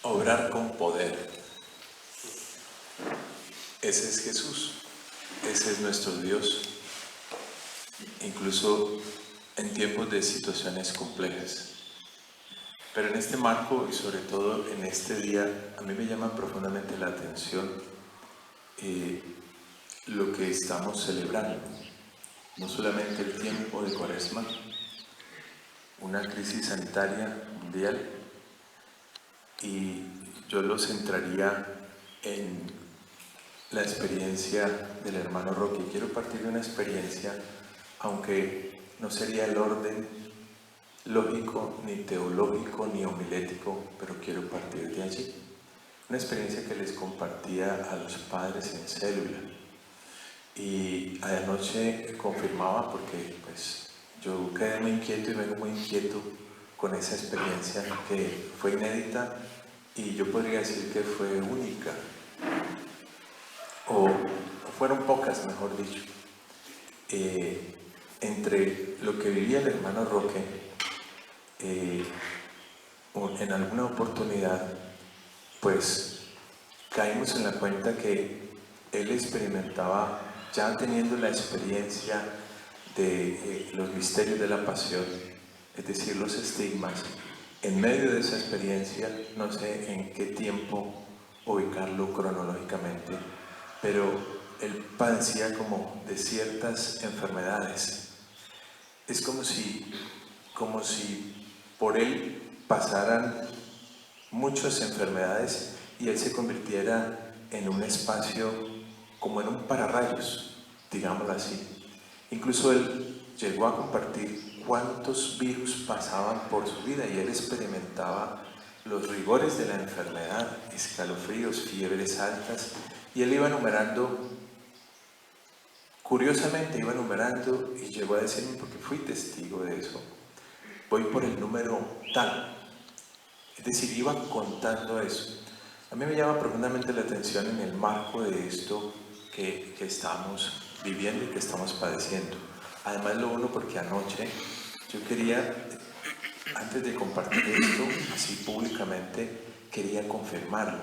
Obrar con poder. Ese es Jesús, ese es nuestro Dios, incluso en tiempos de situaciones complejas. Pero en este marco y sobre todo en este día, a mí me llama profundamente la atención lo que estamos celebrando. No solamente el tiempo de Cuaresma, una crisis sanitaria mundial, y yo lo centraría en la experiencia del hermano Roque. Quiero partir de una experiencia, aunque no sería el orden lógico, ni teológico, ni homilético, pero quiero partir de allí. Una experiencia que les compartía a los padres en célula. Y anoche confirmaba, porque pues yo quedé muy inquieto y vengo muy inquieto con esa experiencia que fue inédita y yo podría decir que fue única, o fueron pocas, mejor dicho. Entre lo que vivía el hermano Roque, en alguna oportunidad, pues caímos en la cuenta que él experimentaba, ya teniendo la experiencia de los misterios de la pasión, es decir, los estigmas. En medio de esa experiencia, no sé en qué tiempo ubicarlo cronológicamente, pero él padecía como de ciertas enfermedades. Es como si por él pasaran muchas enfermedades y él se convirtiera en un espacio, como en un pararrayos, digámoslo así. Incluso él llegó a compartir cuántos virus pasaban por su vida y él experimentaba los rigores de la enfermedad, escalofríos, fiebres altas, y él iba enumerando, curiosamente iba enumerando, y llegó a decirme, porque fui testigo de eso, voy por el número tal. Es decir, iba contando eso. A mí me llama profundamente la atención en el marco de esto que estamos viviendo y que estamos padeciendo. Además, lo uno porque anoche yo quería, antes de compartir esto así públicamente, quería confirmarlo.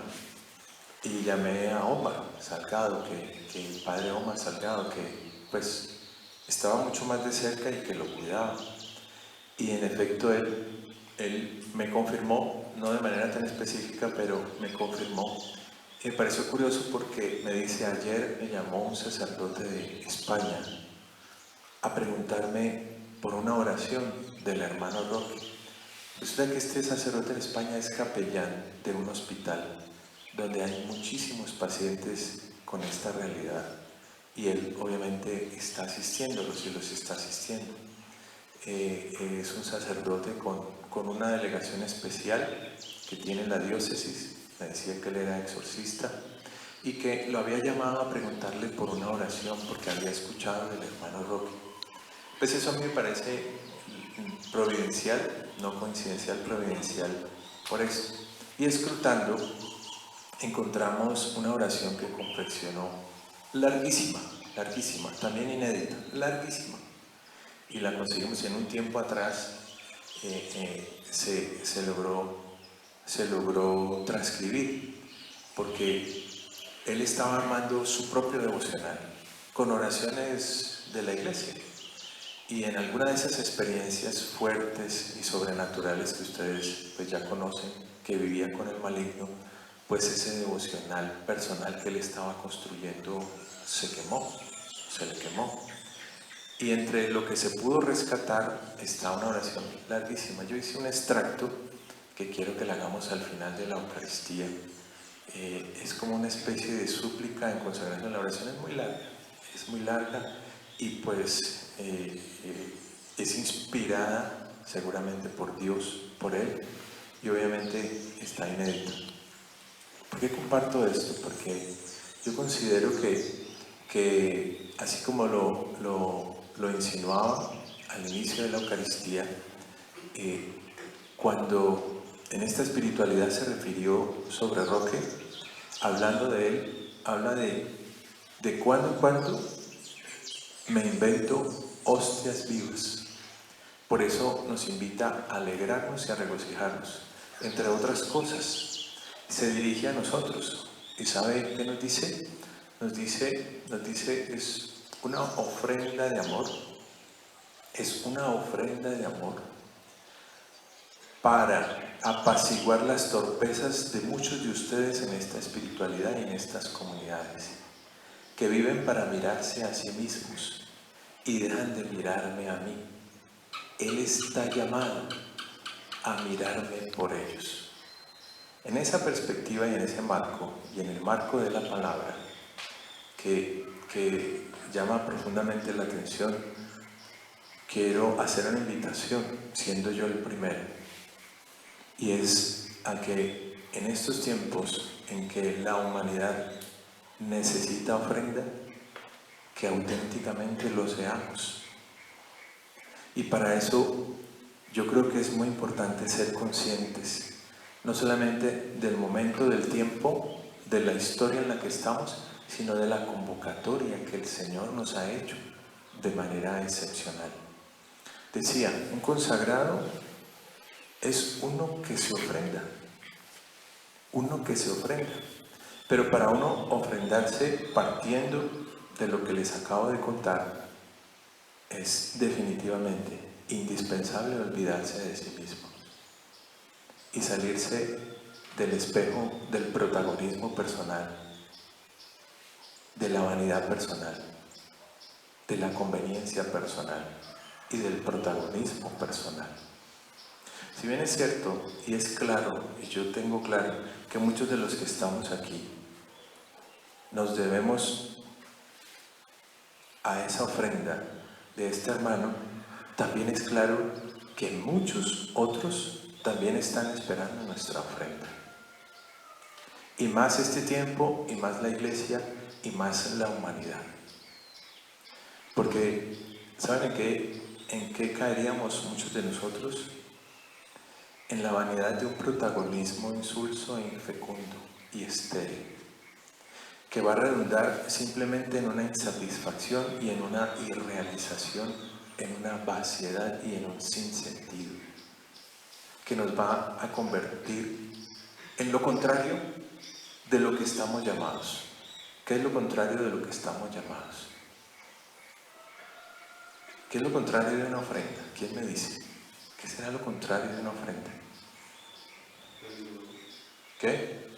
Y llamé a Omar Salgado, que el padre Omar Salgado, que pues estaba mucho más de cerca y que lo cuidaba. Y en efecto él me confirmó, no de manera tan específica, pero me confirmó. Y me pareció curioso porque me dice, ayer me llamó un sacerdote de España a preguntarme por una oración del hermano Roque. Resulta que este sacerdote de España es capellán de un hospital donde hay muchísimos pacientes con esta realidad y él obviamente está asistiéndolos y los está asistiendo. Es un sacerdote con una delegación especial que tiene la diócesis. Me decía que él era exorcista y que lo había llamado a preguntarle por una oración porque había escuchado del hermano Roque. Pues eso a mí me parece providencial, no coincidencial, providencial por eso. Y escrutando encontramos una oración que confeccionó larguísima, larguísima, también inédita, larguísima. Y la conseguimos en un tiempo atrás, se logró transcribir, porque él estaba armando su propio devocional con oraciones de la iglesia. Y en alguna de esas experiencias fuertes y sobrenaturales que ustedes pues ya conocen, que vivía con el maligno, pues ese devocional personal que él estaba construyendo se le quemó. Y entre lo que se pudo rescatar está una oración larguísima. Yo hice un extracto que quiero que le hagamos al final de la Eucaristía. Es como una especie de súplica en consagración. La oración es muy larga y pues es inspirada seguramente por Dios, por Él, y obviamente está inédita. ¿Por qué comparto esto? Porque yo considero que así como lo insinuaba al inicio de la Eucaristía, cuando en esta espiritualidad se refirió sobre Roque, hablando de él, habla de cuando en cuando me invento hostias vivas. Por eso nos invita a alegrarnos y a regocijarnos, entre otras cosas, Se dirige a nosotros. ¿Y sabe qué nos dice? Nos dice, es una ofrenda de amor. Es una ofrenda de amor para apaciguar las torpezas de muchos de ustedes en esta espiritualidad y en estas comunidades, que viven para mirarse a sí mismos y dejan de mirarme a mí. Él está llamado a mirarme por ellos. En esa perspectiva y en ese marco, y en el marco de la palabra, que llama profundamente la atención, quiero hacer una invitación, siendo yo el primero, y es a que en estos tiempos en que la humanidad necesita ofrenda, que auténticamente lo seamos. Y para eso yo creo que es muy importante ser conscientes, no solamente del momento, del tiempo, de la historia en la que estamos, sino de la convocatoria que el Señor nos ha hecho de manera excepcional. Decía, un consagrado es uno que se ofrenda, pero para uno ofrendarse partiendo de lo que les acabo de contar, es definitivamente indispensable olvidarse de sí mismo y salirse del espejo del protagonismo personal, de la vanidad personal, de la conveniencia personal y del protagonismo personal. Si bien es cierto y es claro, y yo tengo claro, que muchos de los que estamos aquí nos debemos a esa ofrenda de este hermano, también es claro que muchos otros también están esperando nuestra ofrenda. Y más este tiempo, y más la iglesia, y más la humanidad. Porque, ¿saben en qué caeríamos muchos de nosotros? En la vanidad de un protagonismo insulso e infecundo y estéril, que va a redundar simplemente en una insatisfacción y en una irrealización, en una vaciedad y en un sinsentido, que nos va a convertir en lo contrario de lo que estamos llamados. ¿Qué es lo contrario de lo que estamos llamados? ¿Qué es lo contrario de una ofrenda? ¿Quién me dice? ¿Qué será lo contrario de una ofrenda? ¿Qué?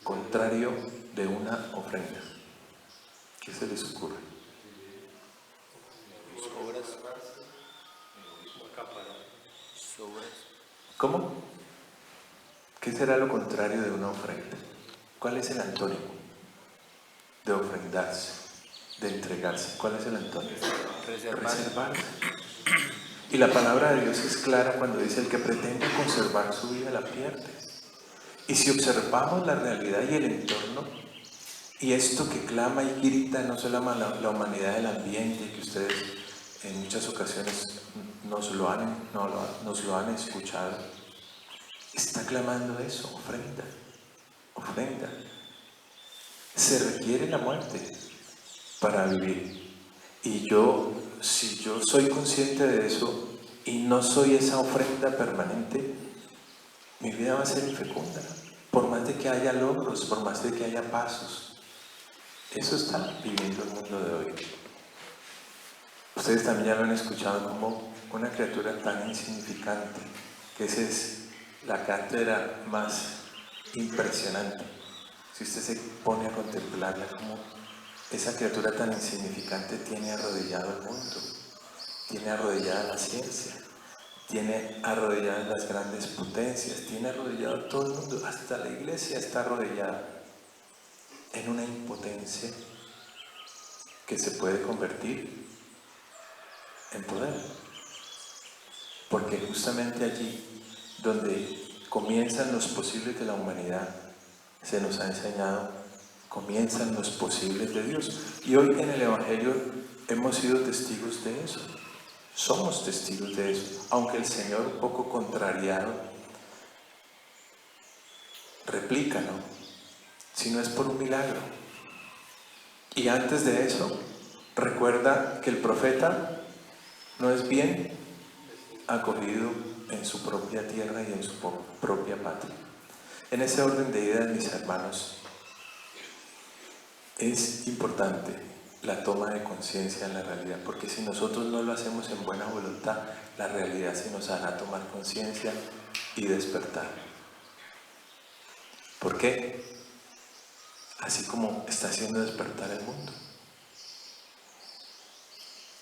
Contrario de una ofrenda. ¿Qué se les ocurre? ¿Cómo? ¿Qué será lo contrario de una ofrenda? ¿Cuál es el antónimo de ofrendarse, de entregarse? ¿Cuál es el antónimo? Reservarse. Y la palabra de Dios es clara cuando dice: el que pretende conservar su vida la pierde. Y si observamos la realidad y el entorno, y esto que clama y grita no solo la humanidad del ambiente, que ustedes en muchas ocasiones nos lo han escuchado, está clamando eso: ofrenda, ofrenda. Se requiere la muerte para vivir. Y si yo soy consciente de eso y no soy esa ofrenda permanente, mi vida va a ser infecunda, por más de que haya logros, por más de que haya pasos. Eso está viviendo el mundo de hoy. Ustedes también ya lo han escuchado como una criatura tan insignificante, que esa es la cátedra más impresionante. Si usted se pone a contemplarla, como esa criatura tan insignificante tiene arrodillado el mundo, tiene arrodillada la ciencia, tiene arrodilladas las grandes potencias, tiene arrodillado todo el mundo, hasta la iglesia está arrodillada en una impotencia que se puede convertir en poder. Porque justamente allí donde comienzan los posibles de la humanidad, se nos ha enseñado, comienzan los posibles de Dios. Y hoy en el Evangelio hemos sido testigos de eso. Somos testigos de eso. Aunque el Señor, un poco contrariado, replica, ¿no? Si no es por un milagro. Y antes de eso, recuerda que el profeta no es bien acogido en su propia tierra y en su propia patria. En ese orden de ideas, mis hermanos, es importante la toma de conciencia en la realidad, porque si nosotros no lo hacemos en buena voluntad, la realidad se nos hará tomar conciencia y despertar. ¿Por qué? Así como está haciendo despertar el mundo.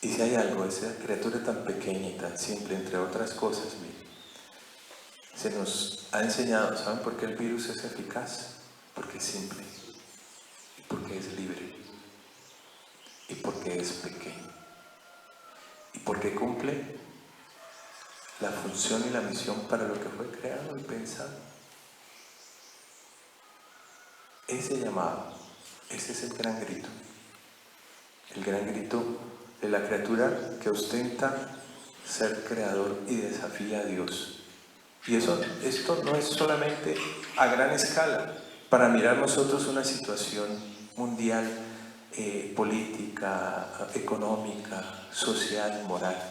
Y si hay algo, esa criatura tan pequeña y tan simple, entre otras cosas, miren, se nos ha enseñado, ¿saben por qué el virus es eficaz? Porque es simple, y porque es libre, y porque es pequeño, y porque cumple la función y la misión para lo que fue creado y pensado. Ese llamado, ese es el gran grito de la criatura que ostenta ser creador y desafía a Dios. Y esto no es solamente a gran escala, para mirar nosotros una situación mundial, política, económica, social, moral.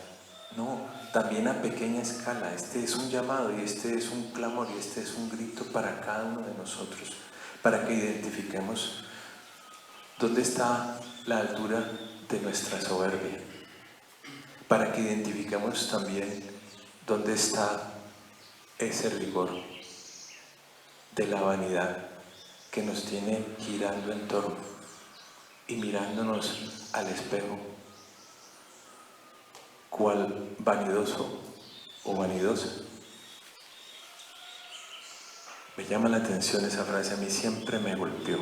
No, también a pequeña escala. Este es un llamado y este es un clamor y este es un grito para cada uno de nosotros, para que identifiquemos dónde está la altura de nuestra soberbia, para que identifiquemos también dónde está ese rigor de la vanidad que nos tiene girando en torno y mirándonos al espejo, cual vanidoso o vanidosa. Me llama la atención esa frase, a mí siempre me golpeó.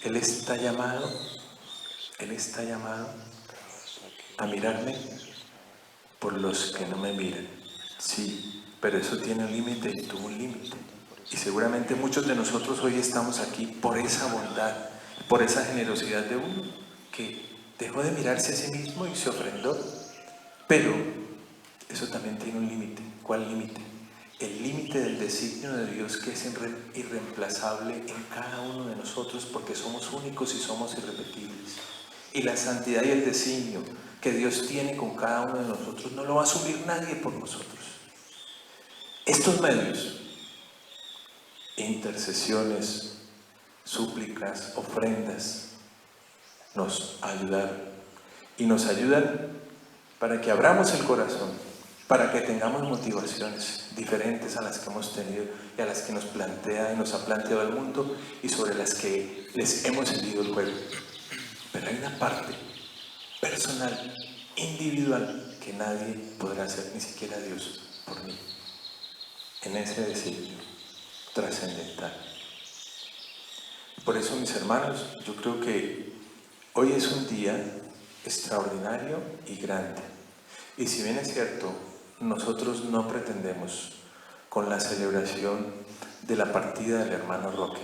Él está llamado a mirarme por los que no me miran. Sí, pero eso tiene un límite y tuvo un límite. Y seguramente muchos de nosotros hoy estamos aquí por esa bondad, por esa generosidad de uno que dejó de mirarse a sí mismo y se ofrendó. Pero eso también tiene un límite. ¿Cuál límite? El límite del designio de Dios, que es irreemplazable en cada uno de nosotros, porque somos únicos y somos irrepetibles. Y la santidad y el designio que Dios tiene con cada uno de nosotros no lo va a asumir nadie por nosotros. Estos medios, intercesiones, súplicas, ofrendas, nos ayudan. Y nos ayudan para que abramos el corazón, para que tengamos motivaciones diferentes a las que hemos tenido y a las que nos plantea y nos ha planteado el mundo y sobre las que les hemos seguido el juego. Pero hay una parte personal, individual, que nadie podrá hacer, ni siquiera Dios, por mí, en ese designio trascendental. Por eso, mis hermanos, yo creo que hoy es un día extraordinario y grande. Y si bien es cierto, nosotros no pretendemos con la celebración de la partida del hermano Roque,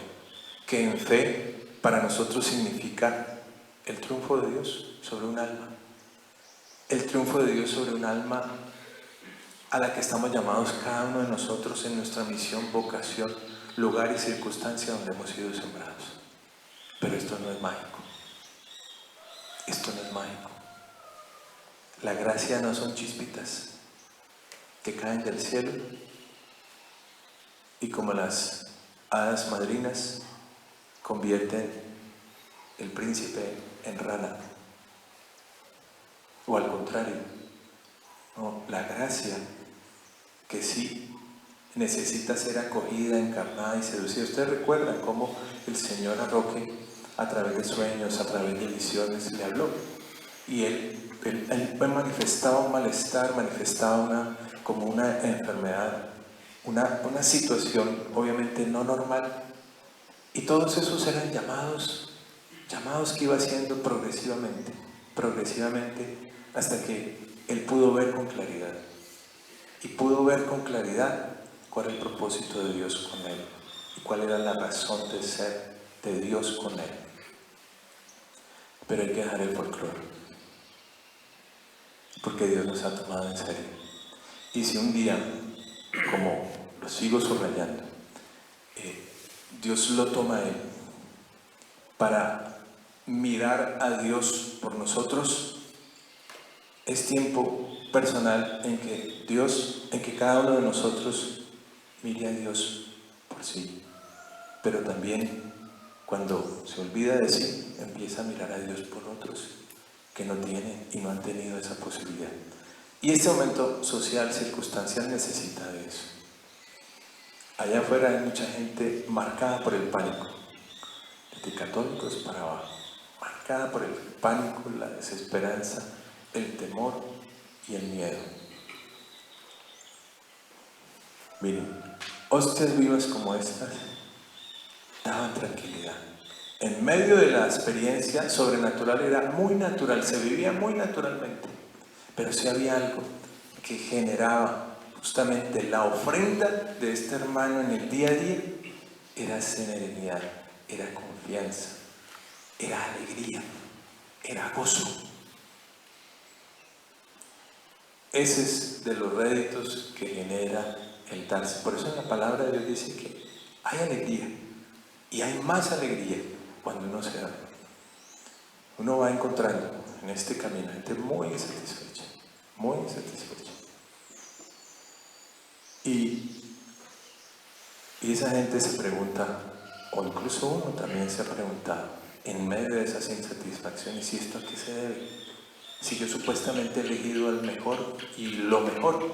que en fe para nosotros significa el triunfo de Dios sobre un alma, el triunfo de Dios sobre un alma a la que estamos llamados cada uno de nosotros en nuestra misión, vocación, lugar y circunstancia donde hemos sido sembrados. Pero esto no es mágico. Esto no es mágico. La gracia no son chispitas que caen del cielo y como las hadas madrinas convierten el príncipe en rana. O al contrario, no, la gracia que sí necesita ser acogida, encarnada y seducida. Ustedes recuerdan cómo el Señor a Roque, a través de sueños, a través de visiones, le habló. Y él manifestaba un malestar, manifestaba como una enfermedad, una situación obviamente no normal. Y todos esos eran llamados que iba haciendo progresivamente, hasta que él pudo ver con claridad. Y pudo ver con claridad cuál era el propósito de Dios con él y cuál era la razón de ser de Dios con él. Pero hay que dejar el folclore, porque Dios nos ha tomado en serio. Y si un día, como lo sigo subrayando, Dios lo toma a él para mirar a Dios por nosotros, es tiempo personal en que cada uno de nosotros mire a Dios por sí. pero también cuando se olvida de sí, empieza a mirar a Dios por otros que no tienen y no han tenido esa posibilidad. Y este momento social, circunstancial, necesita de eso. Allá afuera hay mucha gente marcada por el pánico, de católicos para abajo, marcada por el pánico, la desesperanza, el temor y el miedo. Miren, hostias vivas como estas daban tranquilidad. En medio de la experiencia sobrenatural era muy natural, se vivía muy naturalmente, pero sí había algo que generaba justamente la ofrenda de este hermano en el día a día. Era serenidad, era confianza, era alegría, era gozo. Ese es de los réditos que genera el darse. Por eso en la palabra de Dios dice que hay alegría, y hay más alegría cuando uno se da. Uno va encontrando en este camino gente muy insatisfecha, muy insatisfecha. Y esa gente se pregunta, o incluso uno también se ha preguntado, en medio de esas insatisfacciones, ¿y esto a qué se debe? Si yo supuestamente he elegido al mejor y lo mejor,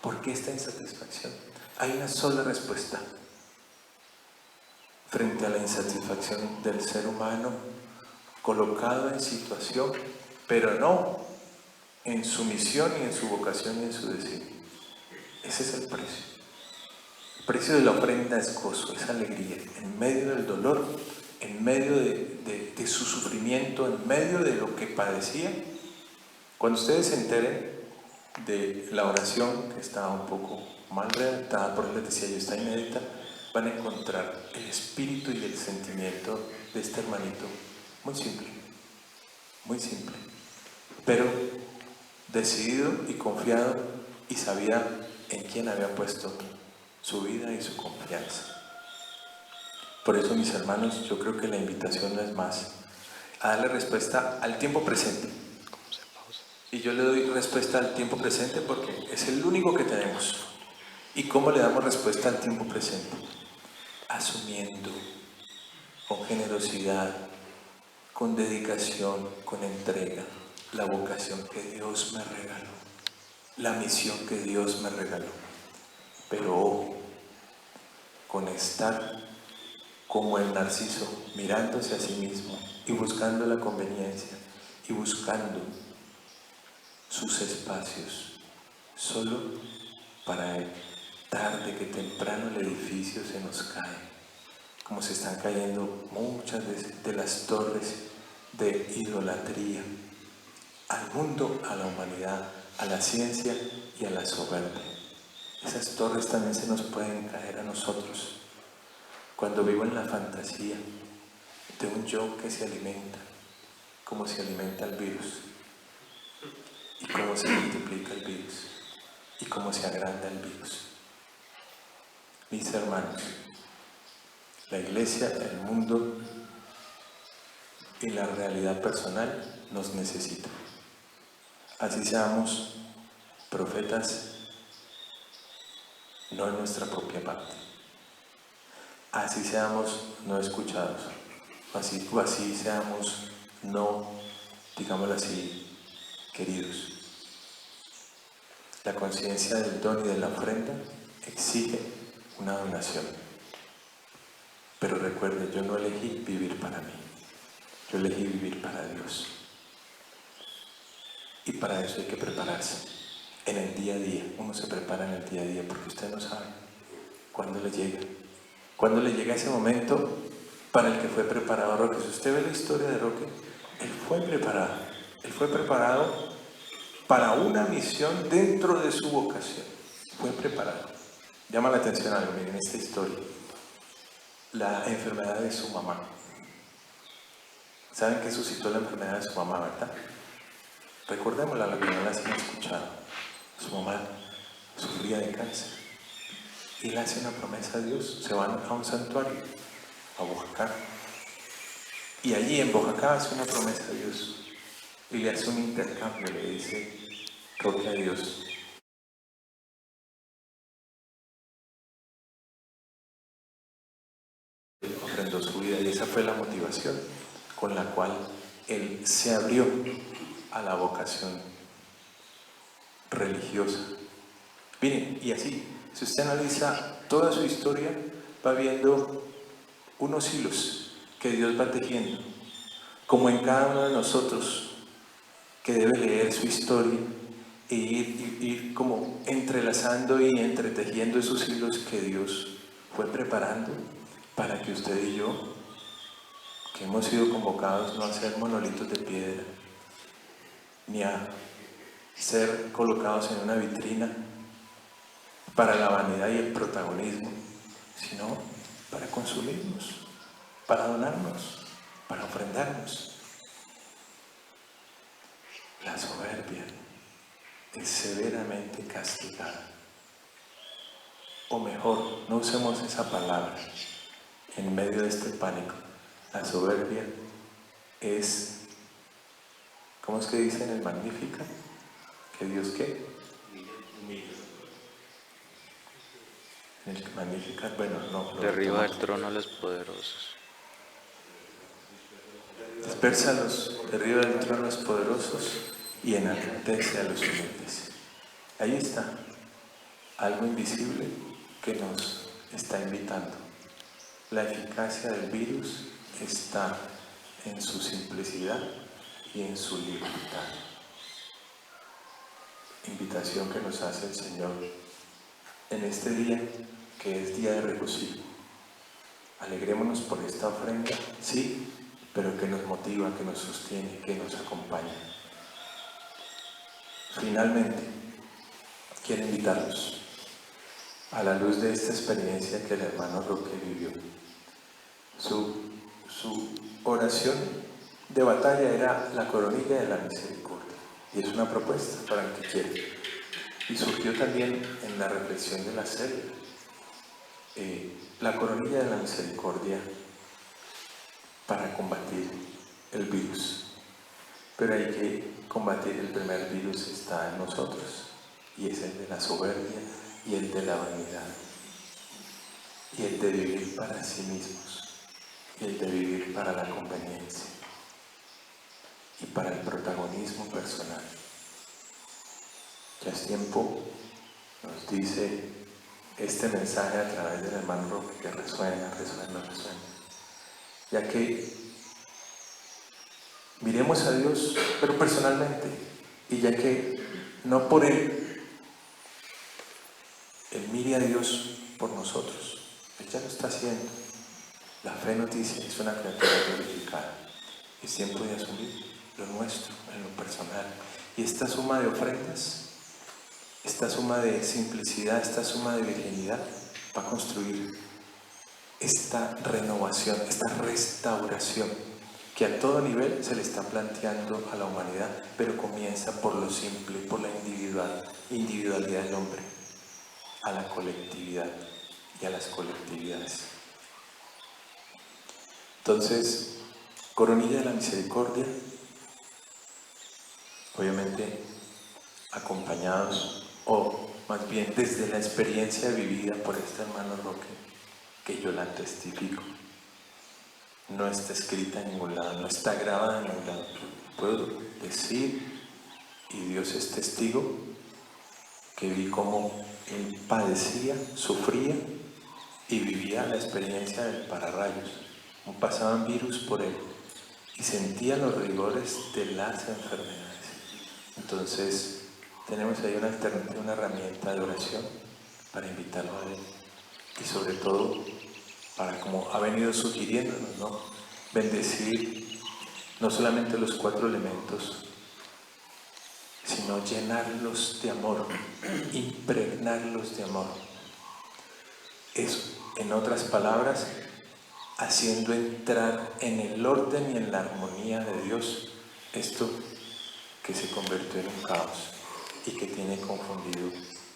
¿por qué esta insatisfacción? Hay una sola respuesta frente a la insatisfacción del ser humano colocado en situación, pero no en su misión y en su vocación y en su destino. Ese es el precio. El precio de la ofrenda es gozo, es alegría, en medio del dolor, en medio de su sufrimiento, en medio de lo que padecía. Cuando ustedes se enteren de la oración, que está un poco mal redactada, por eso les decía yo, está inédita, van a encontrar el espíritu y el sentimiento de este hermanito muy simple, pero decidido y confiado, y sabía en quién había puesto su vida y su confianza. Por eso, mis hermanos, yo creo que la invitación no es más a darle respuesta al tiempo presente. Y yo le doy respuesta al tiempo presente porque es el único que tenemos. ¿Y cómo le damos respuesta al tiempo presente? Asumiendo con generosidad, con dedicación, con entrega, la vocación que Dios me regaló, la misión que Dios me regaló. Pero ojo, con estar como el narciso, mirándose a sí mismo y buscando la conveniencia y buscando sus espacios, solo para él. Tarde que temprano el edificio se nos cae, como se están cayendo muchas de las torres de idolatría al mundo, a la humanidad, a la ciencia y a la soberbia. Esas torres también se nos pueden caer a nosotros cuando vivo en la fantasía de un yo que se alimenta como se alimenta el virus, y cómo se multiplica el virus, y cómo se agranda el virus. Mis hermanos, la iglesia, el mundo y la realidad personal nos necesitan. Así seamos profetas, no en nuestra propia parte. Así seamos no escuchados. Así seamos no, digámoslo así, queridos. La conciencia del don y de la ofrenda exige una donación. Pero recuerden, yo no elegí vivir para mí. Yo elegí vivir para Dios. Y para eso hay que prepararse. En el día a día. Uno se prepara en el día a día porque usted no sabe cuándo le llega. Cuándo le llega ese momento para el que fue preparado Roque. Si usted ve la historia de Roque, él fue preparado. Él fue preparado para una misión dentro de su vocación. Fue preparado. Llama la atención algo, miren esta historia. La enfermedad de su mamá. ¿Saben qué suscitó la enfermedad de su mamá, verdad? Recordémosla, la que no la han escuchado. Su mamá sufría de cáncer. Y él hace una promesa a Dios. Se van a un santuario, a Bojacá. Y allí en Bojacá hace una promesa a Dios. Y le hace un intercambio, le dice Roque a Dios. fue la motivación con la cual él se abrió a la vocación religiosa. Miren, y así, si usted analiza toda su historia, va viendo unos hilos que Dios va tejiendo, como en cada uno de nosotros, que debe leer su historia e ir como entrelazando y entretejiendo esos hilos que Dios fue preparando para que usted y yo, que hemos sido convocados no a ser monolitos de piedra, ni a ser colocados en una vitrina para la vanidad y el protagonismo, sino para consumirnos, para donarnos, para ofrendarnos. La soberbia es severamente castigada. O mejor, no usemos esa palabra en medio de este pánico. La soberbia es, ¿cómo es que dice en el Magnífica? ¿Que Dios qué? En el Magnífica, bueno, no. Derriba del trono a los poderosos. Dispérsalos, derriba del trono a los poderosos y enaltece a los humildes. Ahí está, algo invisible que nos está invitando. La eficacia del virus está en su simplicidad y en su libertad. Invitación que nos hace el Señor en este día, que es día de regocijo. Alegrémonos por esta ofrenda, sí, pero que nos motiva, que nos sostiene, que nos acompaña. Finalmente, quiero invitarlos a la luz de esta experiencia que el hermano Roque vivió. Su oración de batalla era la coronilla de la misericordia, y es una propuesta para el que quiere. Y surgió también en la reflexión de la célula. La coronilla de la misericordia para combatir el virus. Pero hay que combatir el primer virus, está en nosotros, y es el de la soberbia y el de la vanidad, y el de vivir para sí mismos, y el de vivir para la conveniencia y para el protagonismo personal. Ya es tiempo, nos dice este mensaje a través del hermano Roque, que resuena, ya que miremos a Dios, pero personalmente, y ya que no por Él mire a Dios por nosotros, Él ya lo está haciendo. La fe nos dice, es una criatura glorificada. Es tiempo de asumir lo nuestro en lo personal. Y esta suma de ofrendas, esta suma de simplicidad, esta suma de virginidad, va a construir esta renovación, esta restauración que a todo nivel se le está planteando a la humanidad, pero comienza por lo simple, por la individualidad del hombre, a la colectividad y a las colectividades. Entonces, coronilla de la misericordia, obviamente acompañados, o más bien desde la experiencia vivida por este hermano Roque, que yo la testifico. No está escrita en ningún lado, no está grabada en ningún lado. Puedo decir, y Dios es testigo, que vi cómo él padecía, sufría y vivía la experiencia del pararrayos. Como pasaban virus por él y sentía los rigores de las enfermedades. Entonces, tenemos ahí una alternativa, una herramienta de oración para invitarlo a él. Y sobre todo, para, como ha venido sugiriéndonos, ¿no?, bendecir no solamente los 4 elementos, sino llenarlos de amor, impregnarlos de amor. Eso, en otras palabras, haciendo entrar en el orden y en la armonía de Dios esto que se convirtió en un caos y que tiene confundido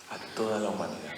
a toda la humanidad.